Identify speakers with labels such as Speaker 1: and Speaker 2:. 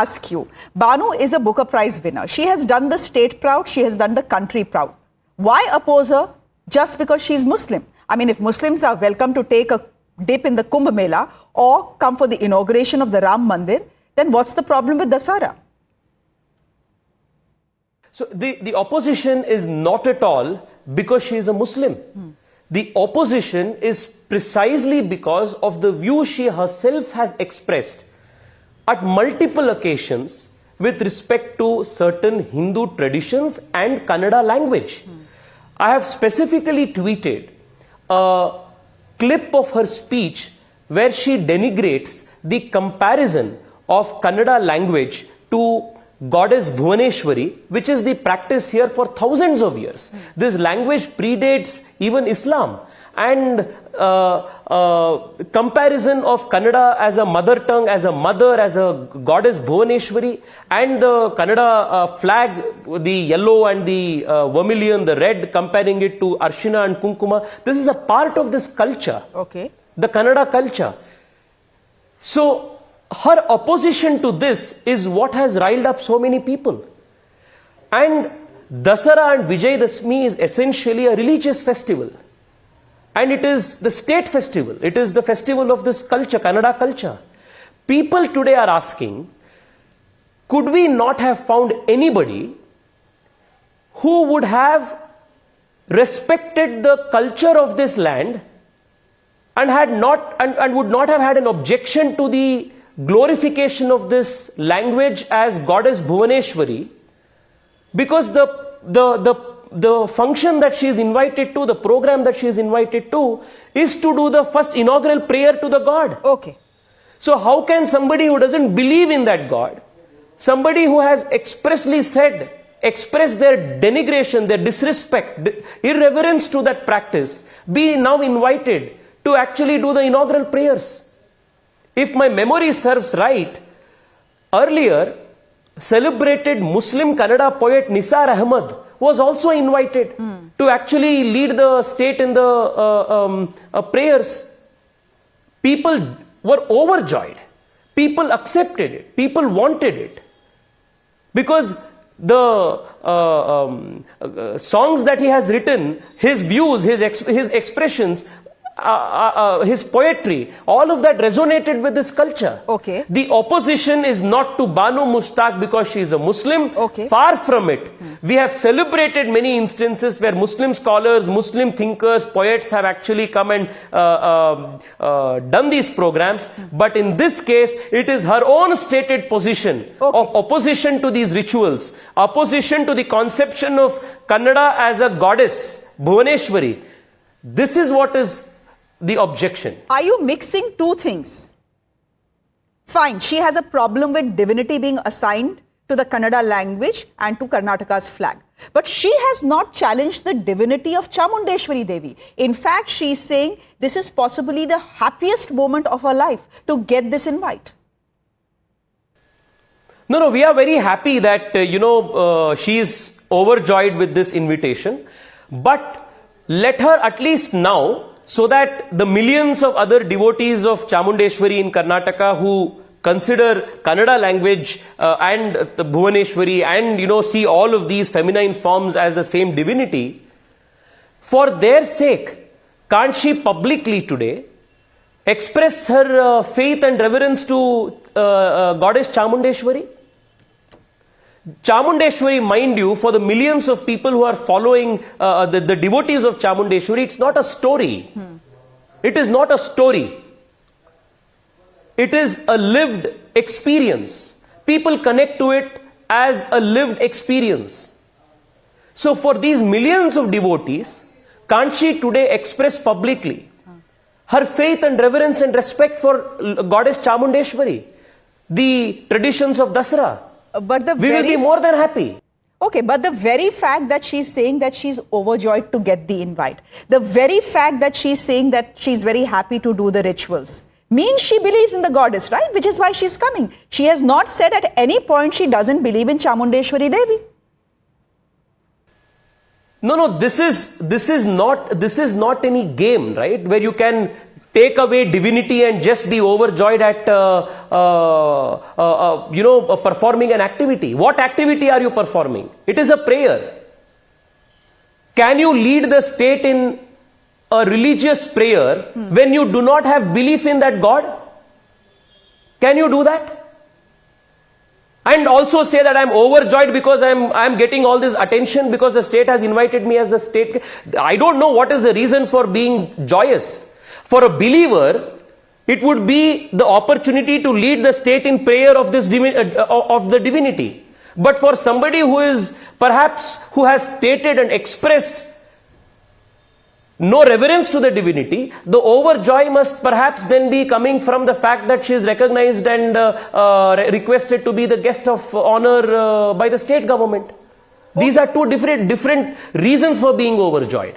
Speaker 1: ask you, Banu is a Booker Prize winner. She has done the state proud, she has done the country proud. Why oppose her just because she's Muslim? I mean, if Muslims are welcome to take a dip in the Kumbh Mela or come for the inauguration of the Ram Mandir, then what's the problem with Dasara?
Speaker 2: So the opposition is not at all because she is a Muslim. The opposition is precisely because of the view she herself has expressed at multiple occasions with respect to certain Hindu traditions and Kannada language. I have specifically tweeted a clip of her speech where she denigrates the comparison of Kannada language to goddess Bhuvaneshwari, which is the practice here for thousands of years. This language predates even Islam. And comparison of Kannada as a mother tongue, as a mother, as a goddess Bhuvaneshwari, and the Kannada flag, the yellow and the vermilion, the red, comparing it to Arshina and Kunkuma. This is a part of this culture, the Kannada culture. So, her opposition to this is what has riled up so many people. And Dasara and Vijay Dashmi is essentially a religious festival. And it is the state festival. It is the festival of this culture, Kannada culture. People today are asking, could we not have found anybody who would have respected the culture of this land and would not have had an objection to the glorification of this language as goddess Bhuvaneshwari, because the function that she is invited to, the program that she is invited to, is to do the first inaugural prayer to the god. So how can somebody who doesn't believe in that god, somebody who has expressly expressed their denigration, their disrespect, irreverence to that practice, be now invited to actually do the inaugural prayers? If my memory serves right, earlier celebrated Muslim Kannada poet Nisar Ahmad was also invited to actually lead the state in the prayers. People were overjoyed. People accepted it. People wanted it. Because the songs that he has written, his views, his expressions, his poetry, all of that resonated with this culture. The opposition is not to Banu Mushtaq because she is a Muslim. Far from it. We have celebrated many instances where Muslim scholars, Muslim thinkers, poets have actually come and done these programs. But in this case, it is her own stated position of opposition to these rituals, opposition to the conception of Kannada as a goddess, Bhuvaneshwari. This is what is the objection.
Speaker 1: Are you mixing two things? Fine, she has a problem with divinity being assigned to the Kannada language and to Karnataka's flag. But she has not challenged the divinity of Chamundeshwari Devi. In fact, she is saying this is possibly the happiest moment of her life to get this invite.
Speaker 2: No, we are very happy that, she is overjoyed with this invitation. But let her at least now, so that the millions of other devotees of Chamundeshwari in Karnataka who consider Kannada language and the Bhuvaneshwari and see all of these feminine forms as the same divinity, for their sake, can't she publicly today express her faith and reverence to goddess Chamundeshwari? Chamundeshwari, mind you, for the millions of people who are following the devotees of Chamundeshwari, it's not a story. It is not a story. It is a lived experience. People connect to it as a lived experience. So for these millions of devotees, can't she today express publicly her faith and reverence and respect for goddess Chamundeshwari, the traditions of Dasara? We will be more than happy.
Speaker 1: But the very fact that she's saying that she's overjoyed to get the invite, the very fact that she's saying that she's very happy to do the rituals, means she believes in the goddess, right? Which is why she's coming. She has not said at any point she doesn't believe in Chamundeshwari Devi.
Speaker 2: No, this is not any game, right? Where you can take away divinity and just be overjoyed at, performing an activity. What activity are you performing? It is a prayer. Can you lead the state in a religious prayer when you do not have belief in that God? Can you do that? And also say that I'm overjoyed because I'm getting all this attention because the state has invited me as the state. I don't know what is the reason for being joyous. For a believer, it would be the opportunity to lead the state in prayer of this of the divinity. But for somebody who is perhaps who has stated and expressed no reverence to the divinity, the overjoy must perhaps then be coming from the fact that she is recognized and requested to be the guest of honor by the state government. These are two different reasons for being overjoyed.